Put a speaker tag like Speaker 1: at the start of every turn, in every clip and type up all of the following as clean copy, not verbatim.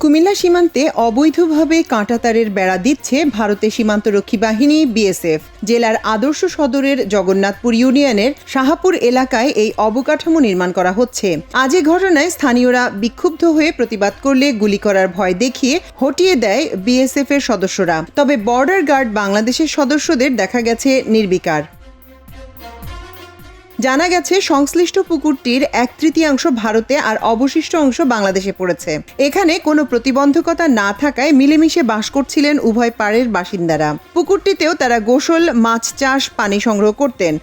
Speaker 1: কুমিল্লা সীমান্তে অবৈধভাবে কাঁটাতারের বেড়া দিচ্ছে ভারতের সীমান্তরক্ষী বাহিনী বিএসএফ। জেলার আদর্শ সদরের জগন্নাথপুর ইউনিয়নের শাহাপুর এলাকায় এই অবকাঠামো নির্মাণ করা হচ্ছে। আজ এ ঘটনায় স্থানীয়রা বিক্ষুব্ধ হয়ে প্রতিবাদ করলে গুলি করার ভয় দেখিয়ে হটিয়ে দেয় বিএসএফ এর সদস্যরা। তবে বর্ডার গার্ড বাংলাদেশের সদস্যদের দেখা গেছে নির্বিকার। জানা গেছে সংশ্লিষ্ট পুকুরটির 1/3 ভারতে আর অবশিষ্ট অংশ বাংলাদেশে পড়েছে। এখানে কোনো প্রতিবন্ধকতা না থাকায় মিলেমিশে বাস করছিলেন উভয় পাড়ের বাসিন্দারা। পুকুরটিতেও তারা গোসল, মাছ চাষ, পানি সংগ্রহ করতেন।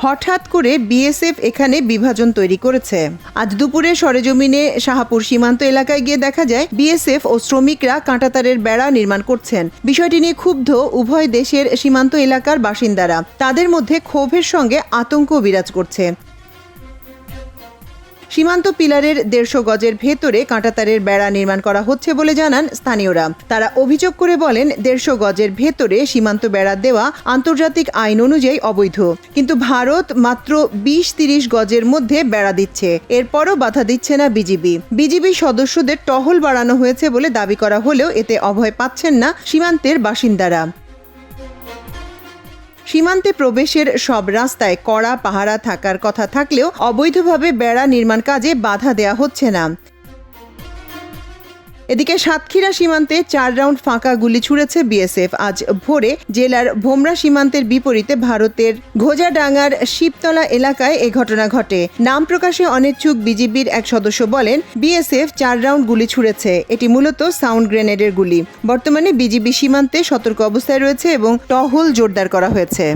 Speaker 1: হঠাৎ করে বিএসএফ এখানে বিভাজন তৈরি করেছে। আজ দুপুরে সরেজমিনে শাহাপুর সীমান্ত এলাকায় গিয়ে দেখা যায় বিএসএফ ও শ্রমিকরা কাঁটাতারের বেড়া নির্মাণ করছেন। বিষয়টি নিয়ে ক্ষুব্ধ উভয় দেশের সীমান্ত এলাকার বাসিন্দারা। তাদের মধ্যে ক্ষোভের সঙ্গে আতঙ্ক বিরাজ করছে। সীমান্ত পিলারের 150 গজের ভেতরে কাঁটাতারের বেড়া নির্মাণ করা হচ্ছে বলে জানান স্থানীয়রা। তারা অভিযোগ করে বলেন, 150 গজের ভেতরে সীমান্ত বেড়া দেওয়া আন্তর্জাতিক আইন অনুযায়ী অবৈধ, কিন্তু ভারত মাত্র 20-30 গজের মধ্যে বেড়া দিচ্ছে। এরপরও বাধা দিচ্ছে না বিজিবি সদস্যদের টহল বাড়ানো হয়েছে বলে দাবি করা হলেও এতে অভয় পাচ্ছেন না সীমান্তের বাসিন্দারা। সীমান্তে প্রবেশের সব রাস্তায় কড়া পাহারা থাকার কথা থাকলেও অবৈধভাবে বেড়া নির্মাণ কাজে বাধা দেয়া হচ্ছে না। এদিকে সাতক্ষীরা সীমান্তে 4 রাউন্ড ফাঁকা গুলি ছুড়েছে বিএসএফ। আজ ভোরে জেলার ভোমরা সীমান্তের বিপরীতে ভারতের ঘোজাডাঙ্গার শিবতলা এলাকায় এই ঘটনা ঘটে। নাম প্রকাশে অনিচ্ছুক বিজিবির এক সদস্য বলেন, বিএসএফ 4 রাউন্ড গুলি ছুড়েছে। এটি মূলত সাউন্ড গ্রেনেডের গুলি। বর্তমানে বিজিবি সীমান্তে সতর্ক অবস্থায় রয়েছে এবং টহল জোরদার করা হয়েছে।